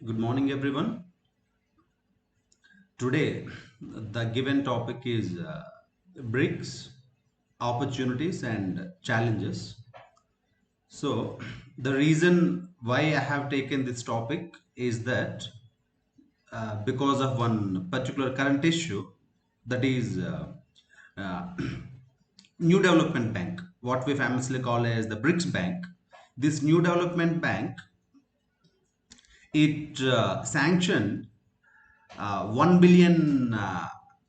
Good morning, everyone. Today, the given topic is BRICS, opportunities and challenges. So, the reason why I have taken this topic is that because of one particular current issue, that is uh, New Development Bank, what we famously call as the BRICS Bank. This New Development Bank, it sanctioned 1 billion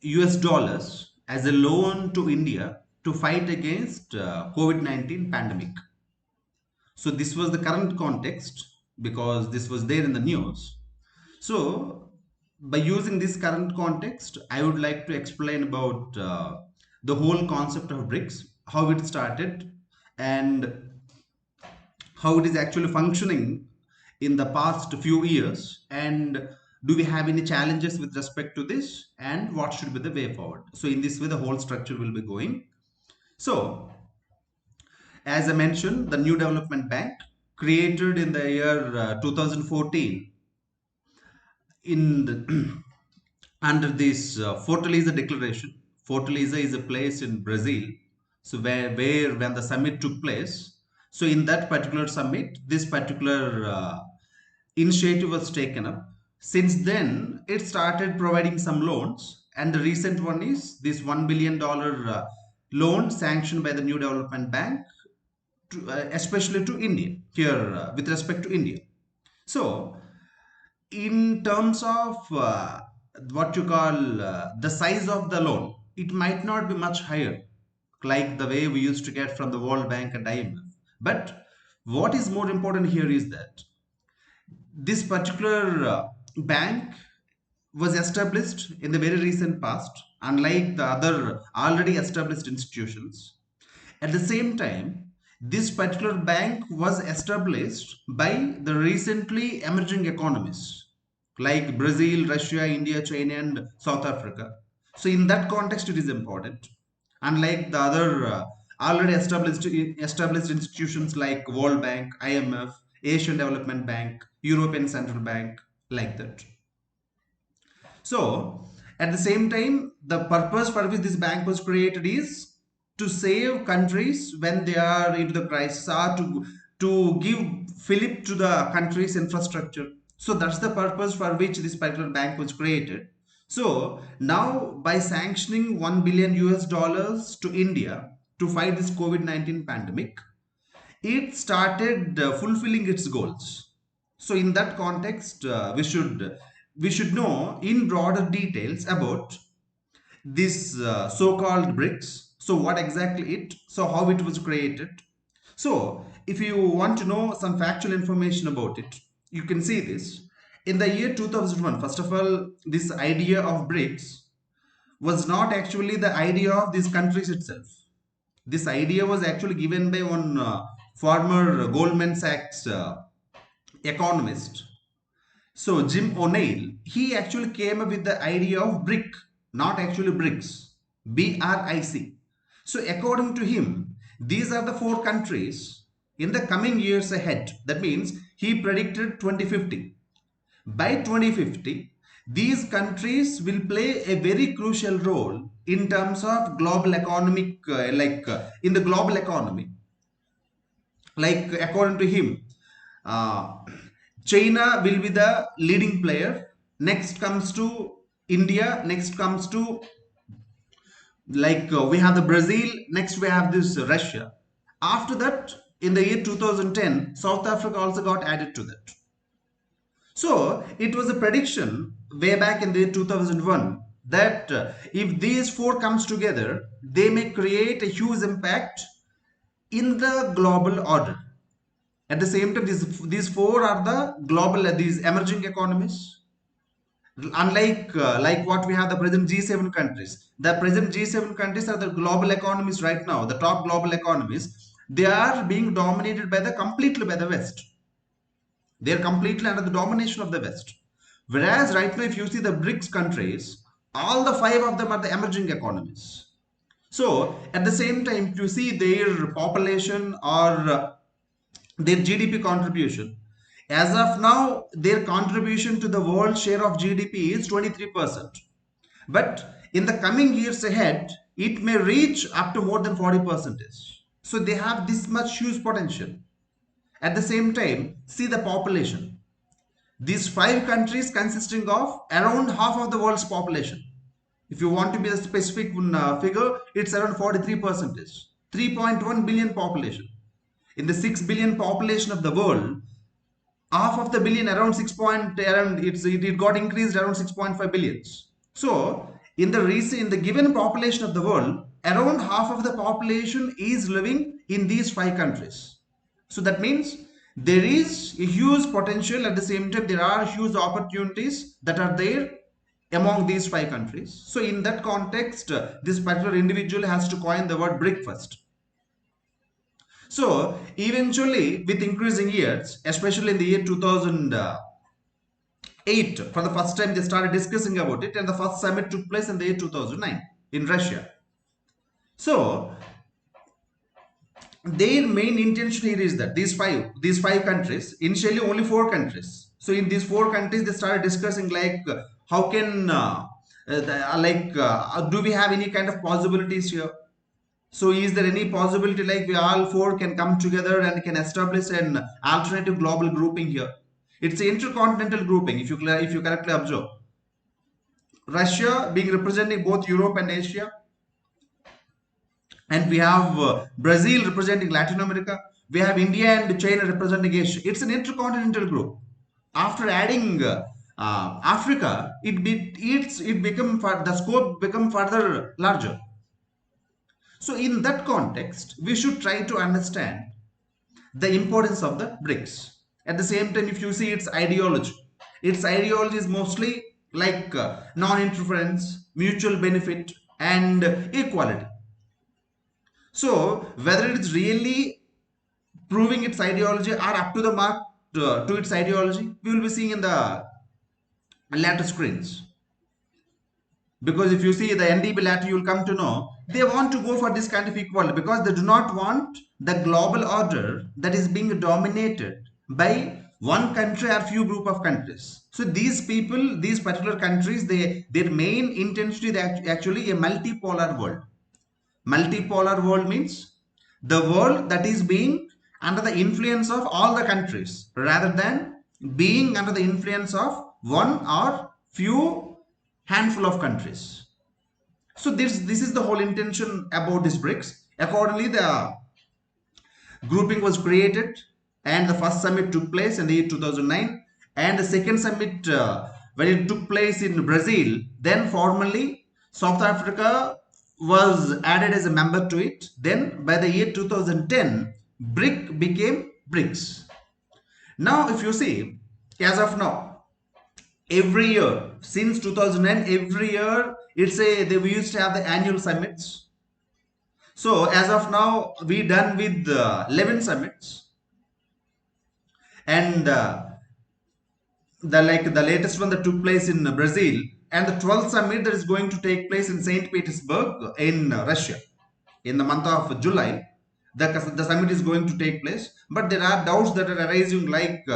US dollars as a loan to India to fight against COVID-19 pandemic. So this was the current context because this was there in the news. So by using this current context, I would like to explain about the whole concept of BRICS, how it started, and how it is actually functioning in the past few years, and do we have any challenges with respect to this, and what should be the way forward. So in this way the whole structure will be going. So as I mentioned, the New Development Bank, created in the year 2014 in the under this Fortaleza Declaration. Fortaleza is a place in Brazil, so where when the summit took place. So in that particular summit, this particular initiative was taken up. Since then, it started providing some loans, and the recent one is this $1 billion loan sanctioned by the New Development Bank, especially to India here with respect to India. So in terms of what you call the size of the loan, it might not be much higher like the way we used to get from the World Bank and IMF. But what is more important here is that this particular bank was established in the very recent past, unlike the other already established institutions. At the same time, this particular bank was established by the recently emerging economies like Brazil, Russia, India, China, and South Africa. So, in that context, it is important. Unlike the other already established institutions like World Bank, IMF, Asian Development Bank, European Central Bank, like that. So, at the same time, the purpose for which this bank was created is to save countries when they are into the crisis, or to give fillip to the country's infrastructure. So that's the purpose for which this particular bank was created. So now by sanctioning 1 billion US dollars to India to fight this COVID-19 pandemic, it started fulfilling its goals. So in that context, we should know in broader details about this so-called BRICS. So what exactly it? So how it was created? So if you want to know some factual information about it, you can see this. In the year 2001, first of all, this idea of BRICS was not actually the idea of these countries itself. This idea was actually given by one former Goldman Sachs economist. So Jim O'Neill, he actually came up with the idea of BRIC, not actually BRICS, BRIC. So according to him, these are the four countries in the coming years ahead. That means he predicted 2050. By 2050, these countries will play a very crucial role in terms of global economic, in the global economy. Like according to him, uh, China will be the leading player. Next comes to India. Next comes to we have the Brazil. Next we have this Russia. After that, in the year 2010, South Africa also got added to that. So it was a prediction way back in the year 2001 that if these four comes together, they may create a huge impact in the global order. At the same time, these four are the global, these emerging economies. Unlike like what we have the present G7 countries. The present G7 countries are the global economies right now, the top global economies. They are being dominated by the completely by the West. They are completely under the domination of the West. Whereas right now, if you see the BRICS countries, all the five of them are the emerging economies. So at the same time, if you see their population or their GDP contribution, As of now, their contribution to the world share of GDP is 23%. But in the coming years ahead, it may reach up to more than 40%. So they have this much huge potential. At the same time, see the population. These five countries consisting of around half of the world's population. If you want to be a specific figure, it's around 43 percentage. 3.1 billion population. In the 6 billion population of the world, half of the billion, around 6 point around it got increased around 6.5 billions. So in the given population of the world, around half of the population is living in these five countries. So that means there is a huge potential. At the same time, there are huge opportunities that are there among these five countries. So in that context, this particular individual has to coin the word BRIC first. So eventually, with increasing years, especially in the year 2008, for the first time they started discussing about it, and the first summit took place in the year 2009 in Russia. So their main intention here is that these five countries, initially only four countries. So in these four countries, they started discussing like how can do we have any kind of possibilities here? So is there any possibility like we all four can come together and can establish an alternative global grouping here? It's an intercontinental grouping if you correctly observe. Russia being representing both Europe and Asia, and we have Brazil representing Latin America. We have India and China representing Asia. It's an intercontinental group. After adding Africa, it become the scope become further larger. So in that context, we should try to understand the importance of the BRICS. At the same time, if you see its ideology is mostly like non-interference, mutual benefit, and equality. So whether it's really proving its ideology or up to the mark to its ideology, we will be seeing in the later screens. Because if you see the NDP latter, you'll come to know they want to go for this kind of equality because they do not want the global order that is being dominated by one country or few group of countries. So these people, these particular countries, their main intention is actually a multipolar world. Multipolar world means the world that is being under the influence of all the countries rather than being under the influence of one or few handful of countries. So this is the whole intention about this BRICS. Accordingly, the grouping was created, and the first summit took place in the year 2009, and the second summit when it took place in Brazil, then formally South Africa was added as a member to it. Then by the year 2010, BRIC became BRICS. Now if you see, as of now, every year since 2009, every year we used to have the annual summits. So as of now, we done with 11 summits, and the latest one that took place in Brazil, and the 12th summit that is going to take place in St. Petersburg in Russia in the month of July. The summit is going to take place, but there are doubts that are arising like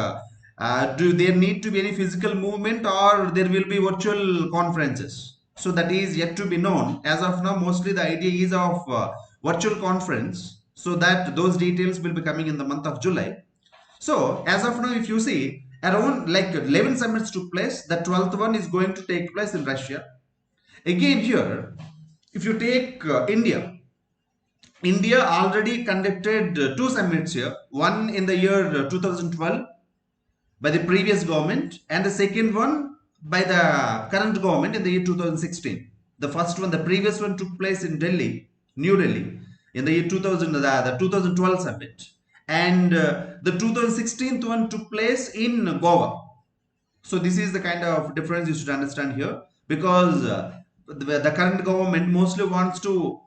do there need to be any physical movement or there will be virtual conferences? So that is yet to be known. As of now, mostly the idea is of virtual conference, so that those details will be coming in the month of July. So as of now, if you see, around like 11 summits took place. The 12th one is going to take place in Russia. Again here, if you take India already conducted two summits here. One in the year 2012 by the previous government, and the second one by the current government in the year 2016. The first one, the previous one took place in Delhi, New Delhi, in the year 2000, the 2012 summit, and the 2016 one took place in Goa. So this is the kind of difference you should understand here, because the current government mostly wants to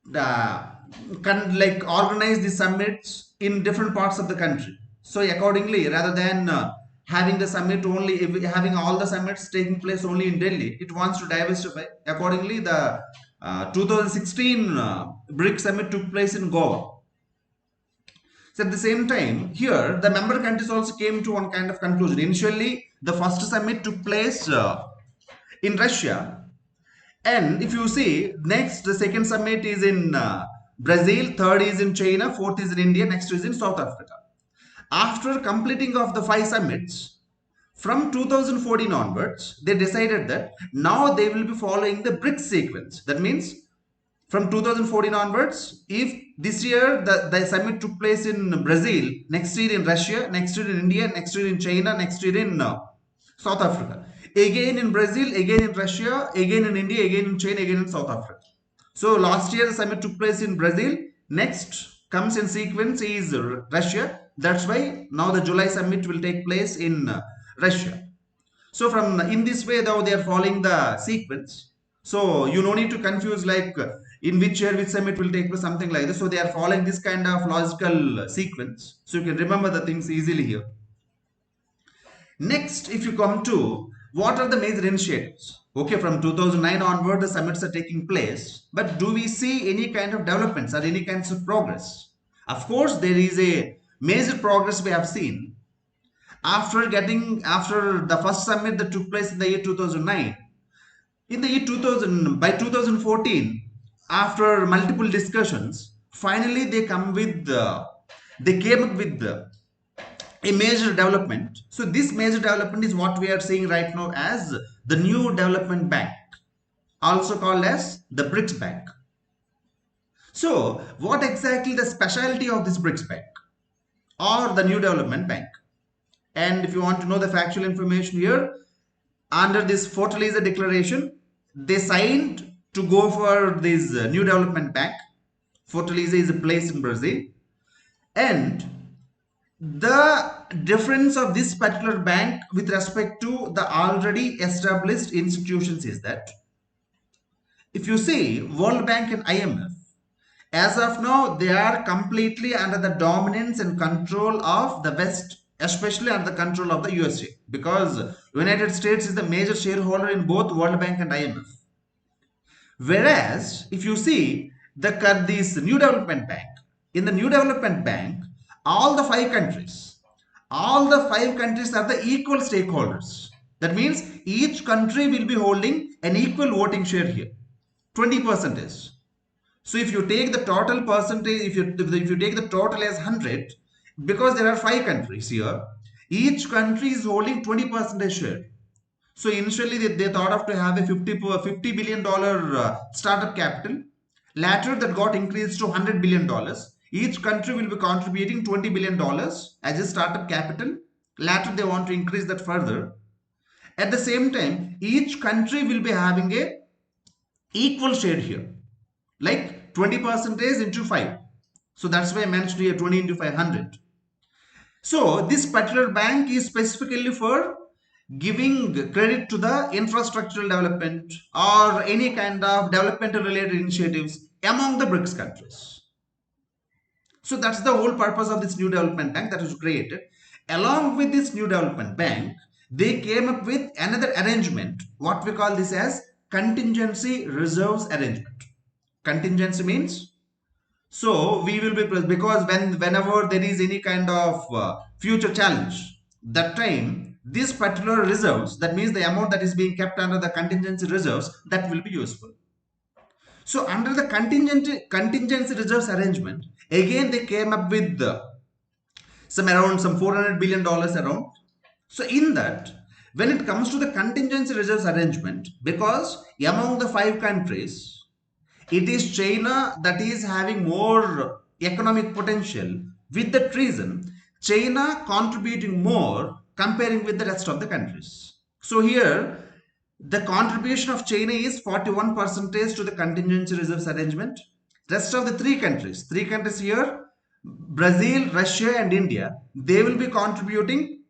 like organize the summits in different parts of the country. So accordingly, rather than having the summit only, having all the summits taking place only in Delhi, it wants to diversify. Accordingly, the 2016 BRICS summit took place in Goa. So at the same time, here the member countries also came to one kind of conclusion. Initially, the first summit took place in Russia, and if you see, next the second summit is in Brazil, third is in China, fourth is in India, next is in South Africa. After completing of the five summits, from 2014 onwards, they decided that now they will be following the BRICS sequence. That means from 2014 onwards, if this year the summit took place in Brazil, next year in Russia, next year in India, next year in China, next year in South Africa, again in Brazil, again in Russia, again in India, again in China, again in South Africa. So last year the summit took place in Brazil, next comes in sequence is Russia. That's why now the July summit will take place in Russia. So from in this way, though they are following the sequence. So you no need to confuse like in which year which summit will take place, something like this. So they are following this kind of logical sequence. So you can remember the things easily here. Next, if you come to what are the major initiatives? Okay, from 2009 onward, the summits are taking place. But do we see any kind of developments or any kinds of progress? Of course, there is a major progress we have seen after the first summit that took place in the year 2009. In the year 2000, by 2014, after multiple discussions, finally they came up with a major development. So this major development is what we are seeing right now as the New Development Bank, also called as the BRICS Bank. So what exactly the specialty of this BRICS Bank or the New Development Bank? And if you want to know the factual information here, under this Fortaleza Declaration, they signed to go for this New Development Bank. Fortaleza is a place in Brazil. And the difference of this particular bank with respect to the already established institutions is that if you see World Bank and IMF, as of now, they are completely under the dominance and control of the West, especially under the control of the USA, because United States is the major shareholder in both World Bank and IMF. Whereas, if you see this New Development Bank, in the New Development Bank, all the five countries are the equal stakeholders. That means each country will be holding an equal voting share here, 20%. So if you take the total percentage, if you take the total as 100, because there are five countries here, each country is holding 20% share. So initially they thought of to have a $50 billion startup capital. Later that got increased to $100 billion. Each country will be contributing $20 billion as a startup capital. Later they want to increase that further. At the same time, each country will be having a equal share here, like 20% into 5. So that's why I mentioned here 20 into 500. So this particular bank is specifically for giving credit to the infrastructural development or any kind of developmental related initiatives among the BRICS countries. So that's the whole purpose of this new development bank that was created. Along with this new development bank, they came up with another arrangement, what we call this as contingency reserves arrangement. Contingency means, so we will be, because whenever there is any kind of future challenge, that time this particular reserves, that means the amount that is being kept under the contingency reserves, that will be useful. So under the contingency reserves arrangement, again they came up with some $400 billion around. So in that, when it comes to the contingency reserves arrangement, because among the five countries, it is China that is having more economic potential. With that reason, China contributing more comparing with the rest of the countries. So here, the contribution of China is 41% to the contingency reserves arrangement. Rest of the three countries here, Brazil, Russia, and India, they will be contributing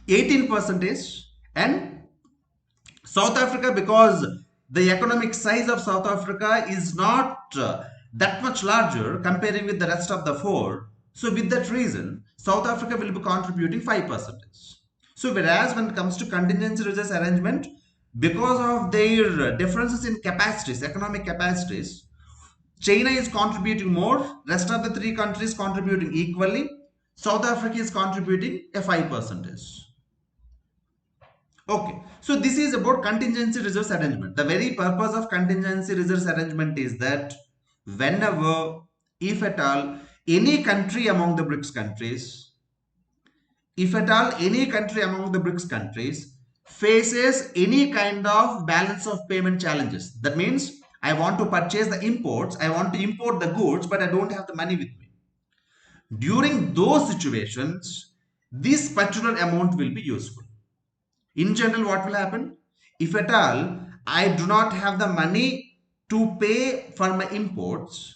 18%, and South Africa, because the economic size of South Africa is not that much larger comparing with the rest of the four. So with that reason, South Africa will be contributing 5%. So whereas when it comes to contingency reserves arrangement, because of their differences in capacities, economic capacities, China is contributing more, rest of the three countries contributing equally. South Africa is contributing a 5%. Okay, so this is about contingency reserves arrangement. The very purpose of contingency reserves arrangement is that whenever, if at all, any country among the BRICS countries, if at all any country among the BRICS countries faces any kind of balance of payment challenges, that means I want to purchase the imports, I want to import the goods, but I don't have the money with me. During those situations, this particular amount will be useful. In general, what will happen? If at all I do not have the money to pay for my imports,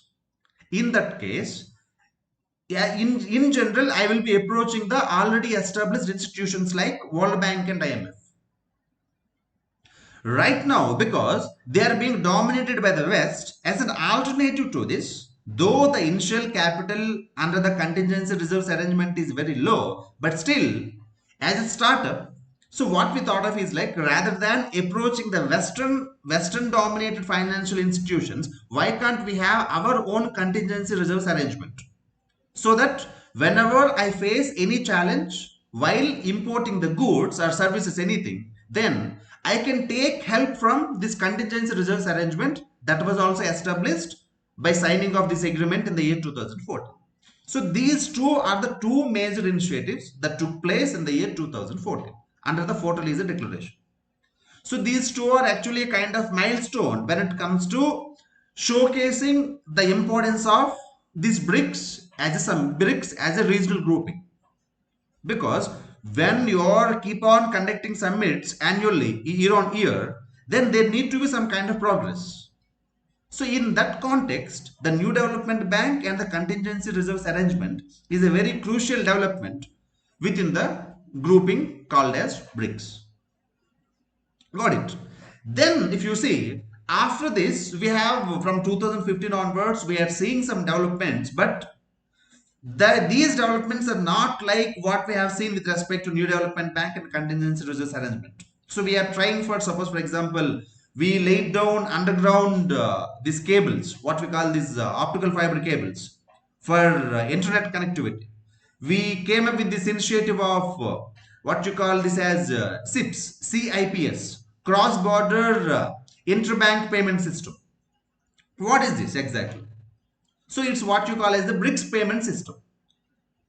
in that case, yeah, in general, I will be approaching the already established institutions like World Bank and IMF. Right now, because they are being dominated by the West, as an alternative to this, though the initial capital under the contingency reserves arrangement is very low, but still, as a startup, so what we thought of is like rather than approaching the Western dominated financial institutions, why can't we have our own contingency reserves arrangement? So that whenever I face any challenge while importing the goods or services, anything, then I can take help from this contingency reserves arrangement that was also established by signing of this agreement in the year 2014. So these two are the two major initiatives that took place in the year 2014 under the Fortaleza Declaration. So these two are actually a kind of milestone when it comes to showcasing the importance of these BRICS as a regional grouping. Because when you are keep on conducting summits annually, year on year, then there need to be some kind of progress. So in that context, the New Development Bank and the contingency reserves arrangement is a very crucial development within the grouping called as BRICS. Got it. Then if you see, after this, we have from 2015 onwards, we are seeing some developments, but these developments are not like what we have seen with respect to New Development Bank and contingency reserves arrangement. So we are trying for, suppose for example, we laid down underground these cables, what we call these optical fiber cables for internet connectivity. We came up with this initiative of what you call this as CIPS, cross-border interbank payment system. What is this exactly? So it's what you call as the BRICS payment system.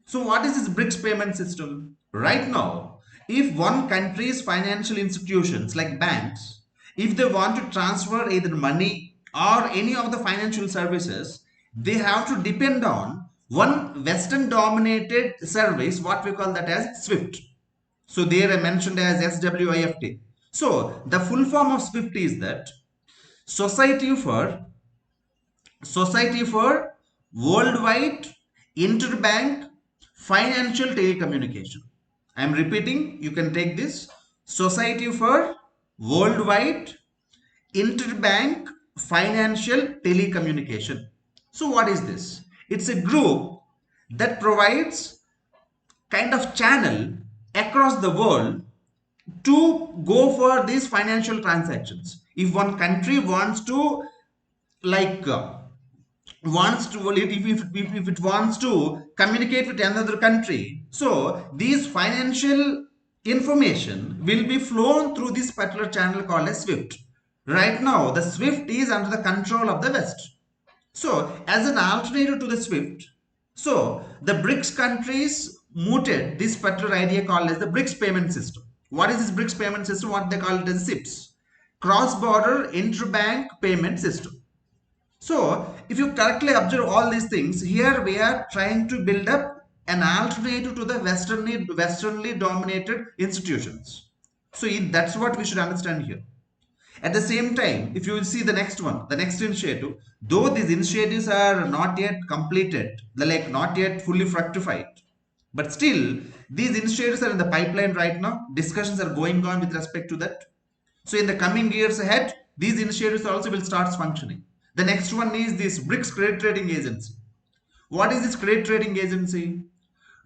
So what is this BRICS payment system? Right now, if one country's financial institutions like banks, if they want to transfer either money or any of the financial services, they have to depend on one Western dominated service, what we call that as SWIFT. So there I mentioned as SWIFT. So the full form of SWIFT is that Society for Society for Worldwide Interbank Financial Telecommunication. I am repeating, you can take this. Society for Worldwide Interbank Financial Telecommunication. So what is this? It's a group that provides kind of channel across the world to go for these financial transactions. If one country wants to like wants to if it wants to communicate with another country, so these financial information will be flown through this particular channel called as SWIFT. Right now the SWIFT is under the control of the West. So as an alternative to the SWIFT, so the BRICS countries mooted this particular idea called as the BRICS payment system. What is this BRICS payment system? What they call it as CIPS, cross-border interbank payment system. So if you correctly observe all these things, here we are trying to build up an alternative to the westernly dominated institutions. So that's what we should understand here. At the same time, if you will see the next one, the next initiative, though these initiatives are not yet completed, they're like not yet fully fructified, but still these initiatives are in the pipeline right now. Discussions are going on with respect to that. So in the coming years ahead, these initiatives also will start functioning. The next one is this BRICS Credit Rating Agency. What is this credit rating agency?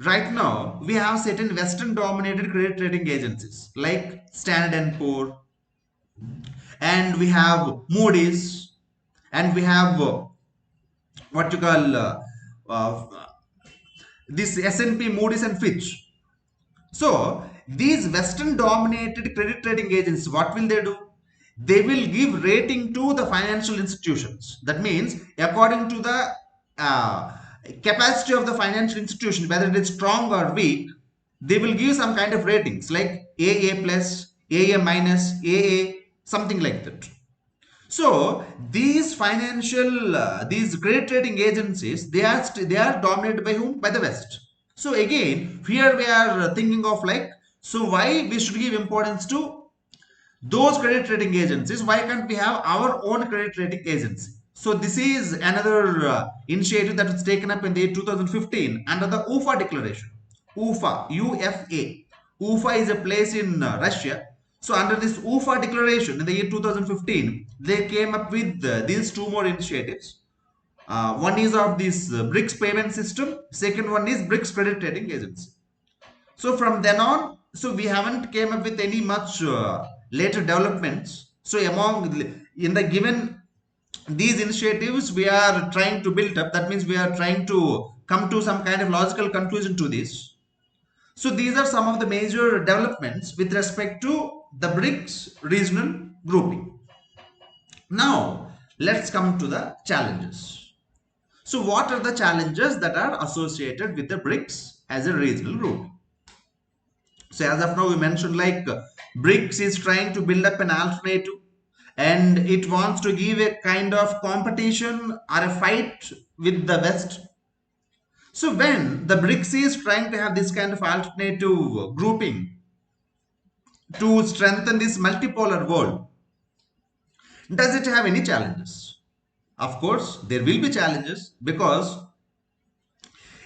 Right now, we have certain Western dominated credit rating agencies like Standard and Poor, and we have Moody's, and we have what you call uh, this S&P, Moody's, and Fitch. So these Western dominated credit rating agencies, what will they do? They will give rating to the financial institutions. That means according to the uh, capacity of the financial institution, whether it is strong or weak, they will give some kind of ratings like AA plus, AA minus, AA, something like that. So these financial, these credit rating agencies, they are dominated by whom? By the West. So again, here we are thinking of like, so why we should give importance to those credit rating agencies? Why can't we have our own credit rating agency? So this is another initiative that was taken up in the year 2015 under the UFA declaration. UFA, UFA. UFA is a place in Russia. So under this UFA declaration in the year 2015, they came up with these two more initiatives. One is of this BRICS payment system. Second one is BRICS credit rating agency. So from then on, so we haven't came up with any much later developments. So among in the given these initiatives, we are trying to build up. That means we are trying to come to some kind of logical conclusion to this. So these are some of the major developments with respect to the BRICS regional grouping. Now let's come to the challenges. So what are the challenges that are associated with the BRICS as a regional group? So as of now, we mentioned like BRICS is trying to build up an alternative, and it wants to give a kind of competition or a fight with the West. So when the BRICS is trying to have this kind of alternative grouping to strengthen this multipolar world, does it have any challenges? Of course, there will be challenges because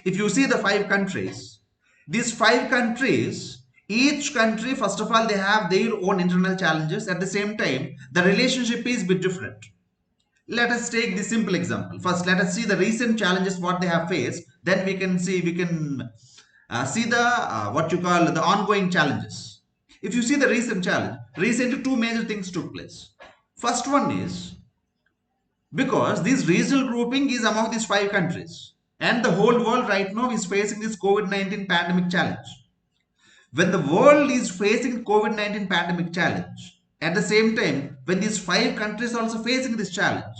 if you see the five countries, these five countries, each country, first of all, they have their own internal challenges. At the same time, the relationship is a bit different. Let us take the simple example. First, let us see the recent challenges, what they have faced. Then we can see the what you call the ongoing challenges. If you see the recent challenge, recently two major things took place. First one is because this regional grouping is among these five countries, and the whole world right now is facing this COVID-19 pandemic challenge. When the world is facing COVID-19 pandemic challenge, at the same time, when these five countries are also facing this challenge,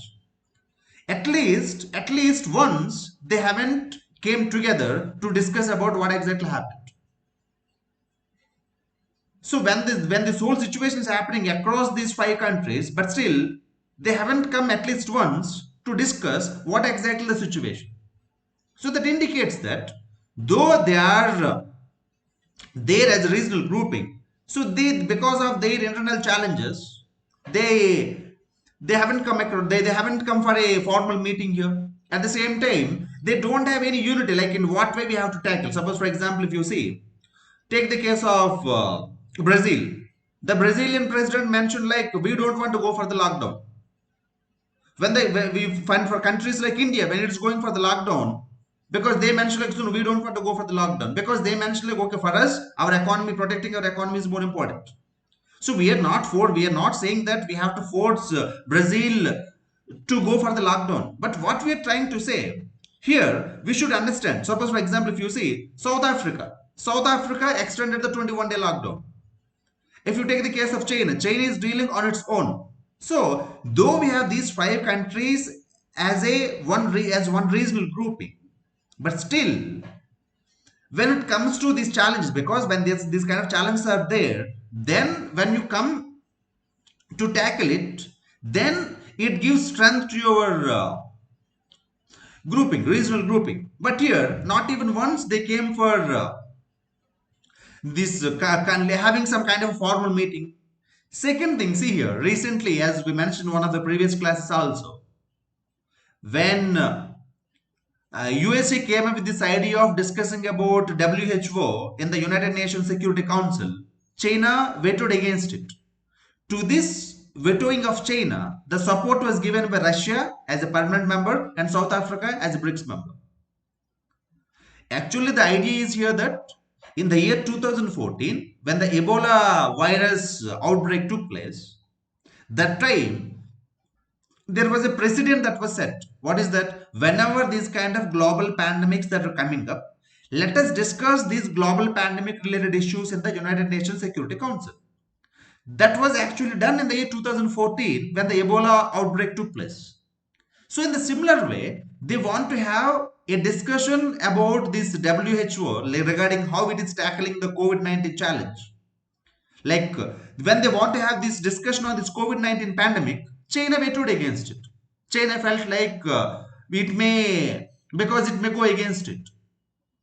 at least once they haven't came together to discuss about what exactly happened. So when this whole situation is happening across these five countries, but still they haven't come at least once to discuss what exactly the situation. So that indicates that though they are there as a regional grouping, so they, because of their internal challenges, they they haven't come across, they haven't come for a formal meeting here. At the same time, they don't have any unity, like in what way we have to tackle. Suppose for example, if you see, take the case of Brazil. The Brazilian president mentioned like we don't want to go for the lockdown. When we find for countries like India, when it's going for the lockdown, because they mentioned like, so we don't want to go for the lockdown, because they mentioned like, okay, for us, our economy, protecting our economy is more important. So we are not saying that we have to force Brazil to go for the lockdown. But what we are trying to say here, we should understand. Suppose, for example, if you see South Africa extended the 21-day lockdown. If you take the case of China, China is dealing on its own. So, though we have these five countries as one regional grouping, but still, when it comes to these challenges, because when these kind of challenges are there, then when you come to tackle it, then it gives strength to your grouping, regional grouping. But here, not even once they came for this having some kind of formal meeting. Second thing, see here, recently, as we mentioned in one of the previous classes also, when USA came up with this idea of discussing about WHO in the United Nations Security Council, China vetoed against it. To this vetoing of China, the support was given by Russia as a permanent member and South Africa as a BRICS member. Actually, the idea is here that in the year 2014, when the Ebola virus outbreak took place, that time there was a precedent that was set. What is that? whenever these kind of global pandemics that are coming up, let us discuss these global pandemic related issues in the United Nations Security Council. That was actually done in the year 2014 when the Ebola outbreak took place. So, in the similar way, they want to have a discussion about this WHO regarding how it is tackling the COVID-19 challenge. Like when they want to have this discussion on this COVID-19 pandemic, China vetoed against it. China felt like it may, because it may go against it.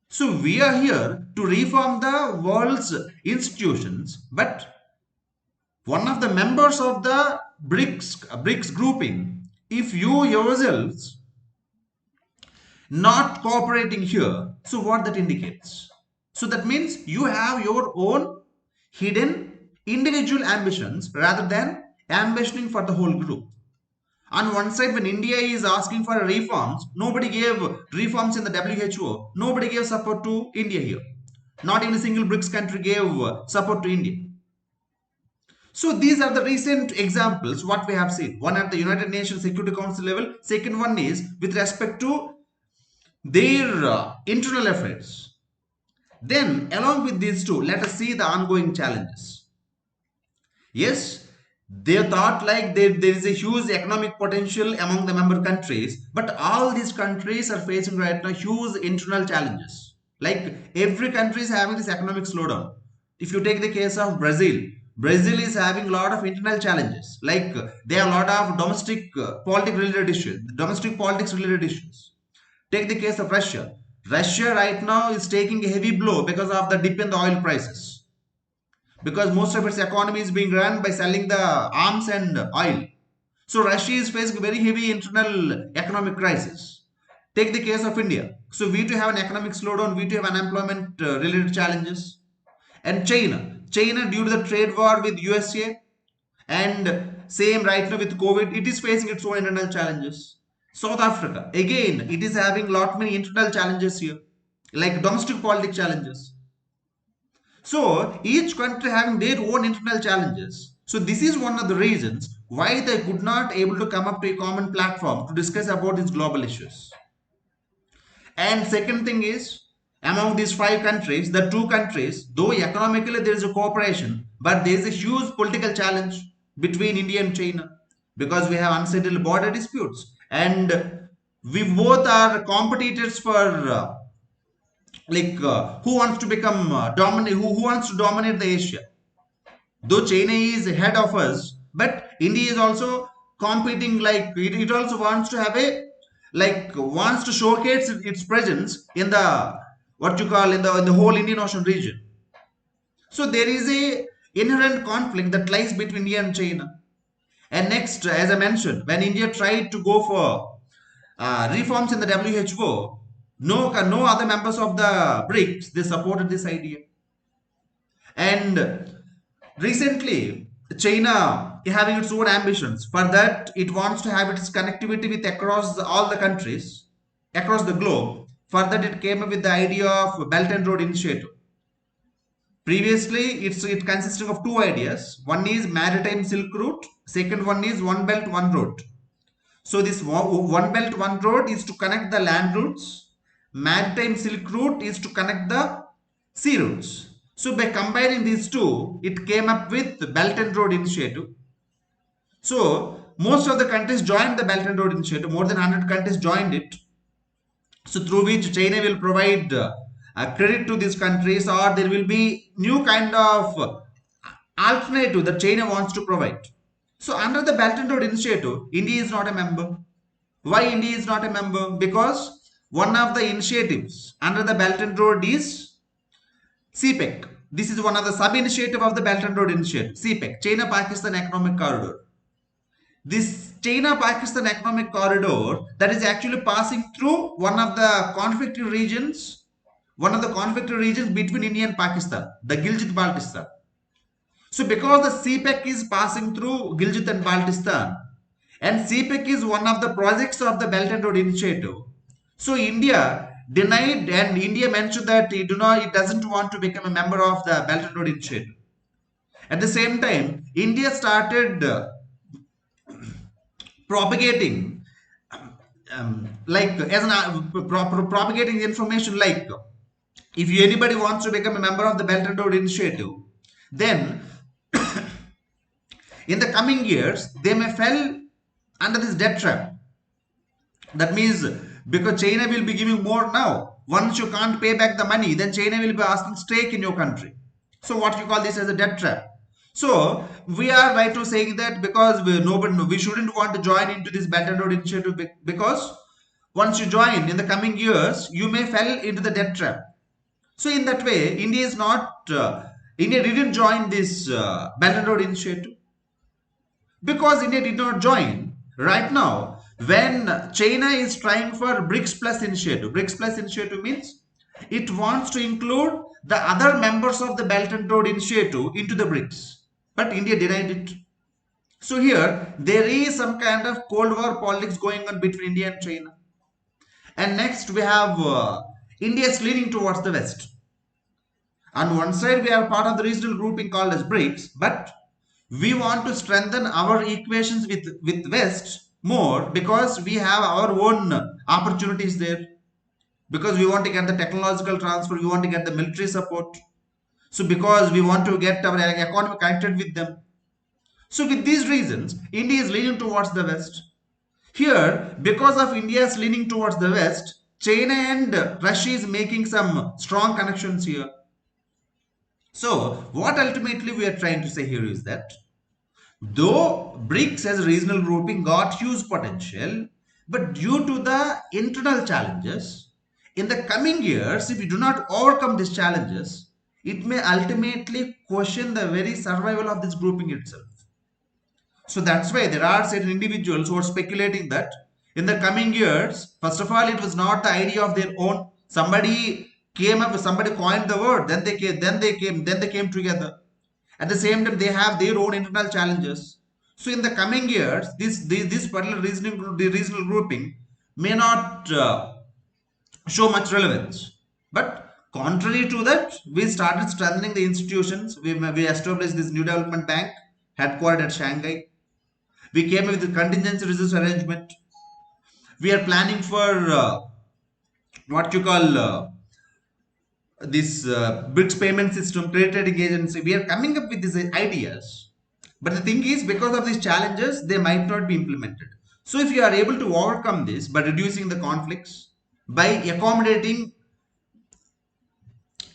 So we are here to reform the world's institutions, but one of the members of the BRICS grouping, if you yourselves not cooperating here, so what that indicates? So that means you have your own hidden individual ambitions rather than ambitioning for the whole group. On one side, when India is asking for reforms, nobody gave reforms in the WHO, nobody gave support to India here. Not even a single BRICS country gave support to India. So these are the recent examples what we have seen. One at the United Nations Security Council level, second one is with respect to their internal affairs. Then, along with these two, let us see the ongoing challenges. Yes, they thought like there is a huge economic potential among the member countries, but all these countries are facing right now huge internal challenges. Like every country is having this economic slowdown. If you take the case of Brazil, Brazil is having a lot of internal challenges. Like there are a lot of domestic politics related issues, domestic politics related issues. Take the case of Russia. Russia right now is taking a heavy blow because of the dip in the oil prices. Because most of its economy is being run by selling the arms and oil. So Russia is facing very heavy internal economic crisis. Take the case of India. So we too have an economic slowdown, we too have unemployment related challenges. And China. China, due to the trade war with USA, and same right now with COVID, it is facing its own internal challenges. South Africa, again, it is having lot many internal challenges here, like domestic politics challenges. So each country having their own internal challenges. So this is one of the reasons why they could not able to come up to a common platform to discuss about these global issues. And second thing is, among these five countries, the two countries, though economically there is a cooperation, but there is a huge political challenge between India and China because we have unsettled border disputes. And we both are competitors for who wants to become dominate, who wants to dominate the Asia. Though China is ahead of us, but India is also competing. Like it also wants to have a wants to showcase its presence in the what you call in the whole Indian Ocean region. So there is a inherent conflict that lies between India and China. And next, as I mentioned, when India tried to go for reforms in the WHO, no other members of the BRICS they supported this idea. And recently, China having its own ambitions. For that, it wants to have its connectivity with across all the countries, across the globe. For that, it came up with the idea of Belt and Road Initiative. Previously, it consisting of two ideas. One is Maritime Silk Route. Second one is One Belt, One Road. So this One Belt, One Road is to connect the land routes. Maritime Silk Route is to connect the sea routes. So by combining these two, it came up with the Belt and Road Initiative. So most of the countries joined the Belt and Road Initiative. More than 100 countries joined it. So through which China will provide credit to these countries, or there will be new kind of alternative that China wants to provide. So under the Belt and Road Initiative, India is not a member. Why India is not a member? Because one of the initiatives under the Belt and Road is CPEC. This is one of the sub-initiative of the Belt and Road Initiative. CPEC, China-Pakistan Economic Corridor. This China-Pakistan Economic Corridor that is actually passing through one of the conflict regions between India and Pakistan, the Gilgit-Baltistan. So because the CPEC is passing through Gilgit and Baltistan, and CPEC is one of the projects of the Belt and Road Initiative, so India denied, and India mentioned that it doesn't want to become a member of the Belt and Road Initiative. At the same time, India started propagating like as an propagating information, like if you, anybody wants to become a member of the Belt and Road Initiative, then in the coming years they may fall under this debt trap. That means because China will be giving more now. Once you can't pay back the money, then China will be asking stake in your country. So what you call this as a debt trap. So we are right to saying that because we shouldn't want to join into this Belt and Road Initiative because once you join in the coming years, you may fall into the debt trap. So in that way, India is not India didn't join this Belt and Road Initiative because India did not join. Right now, when China is trying for BRICS Plus initiative, BRICS Plus initiative means it wants to include the other members of the Belt and Road Initiative into the BRICS, but India denied it. So here there is some kind of Cold War politics going on between India and China. And next we have India is leaning towards the West. On one side, we are part of the regional grouping called as BRICS, but we want to strengthen our equations with West more because we have our own opportunities there. Because we want to get the technological transfer, we want to get the military support. So because we want to get our economy connected with them. So with these reasons, India is leaning towards the West. Here, because of India's leaning towards the West, China and Russia is making some strong connections here. So, what ultimately we are trying to say here is that though BRICS as a regional grouping got huge potential, but due to the internal challenges, in the coming years, if we do not overcome these challenges, it may ultimately question the very survival of this grouping itself. So that's why there are certain individuals who are speculating that in the coming years, first of all, it was not the idea of their own. Somebody came up, somebody coined the word, then they came together. At the same time, they have their own internal challenges. So in the coming years, this particular the regional grouping may not show much relevance. But contrary to that, we started strengthening the institutions. We established this new development bank headquartered at Shanghai. We came up with the contingency reserve arrangement. We are planning for what you call this BRICS payment system, credit rating agency. We are coming up with these ideas. But the thing is, because of these challenges, they might not be implemented. So if you are able to overcome this by reducing the conflicts, by accommodating,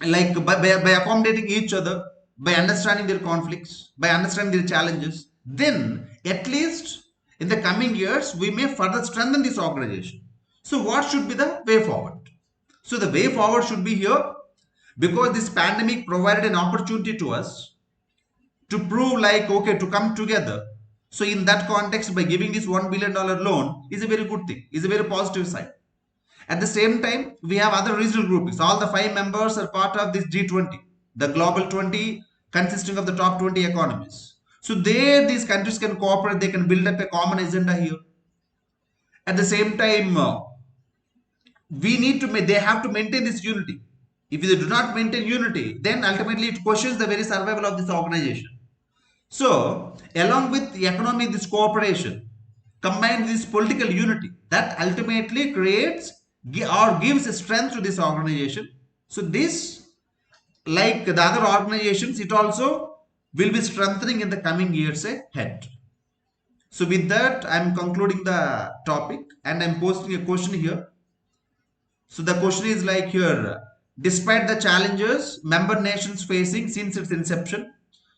like by accommodating each other, by understanding their conflicts, by understanding their challenges, then at least in the coming years, we may further strengthen this organization. So what should be the way forward? So the way forward should be here because this pandemic provided an opportunity to us to prove like, okay, to come together. So in that context, by giving this $1 billion loan is a very good thing, is a very positive side. At the same time, we have other regional groupings. All the 5 members are part of this G20, the global 20 consisting of the top 20 economies. So there these countries can cooperate, they can build up a common agenda here. At the same time, we need to they have to maintain this unity. If they do not maintain unity, then ultimately it questions the very survival of this organization. So, along with the economy, this cooperation, combined with this political unity, that ultimately creates or gives a strength to this organization. So, this, like the other organizations, it also will be strengthening in the coming years ahead. So, with that, I am concluding the topic and I am posting a question here. So, the question is like here, despite the challenges member nations facing since its inception,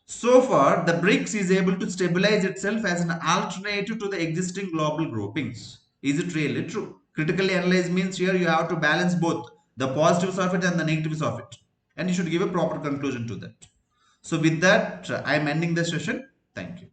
so far, the BRICS is able to stabilize itself as an alternative to the existing global groupings. Is it really true? Critically analyze means here you have to balance both the positives of it and the negatives of it. And you should give a proper conclusion to that. So with that, I am ending the session. Thank you.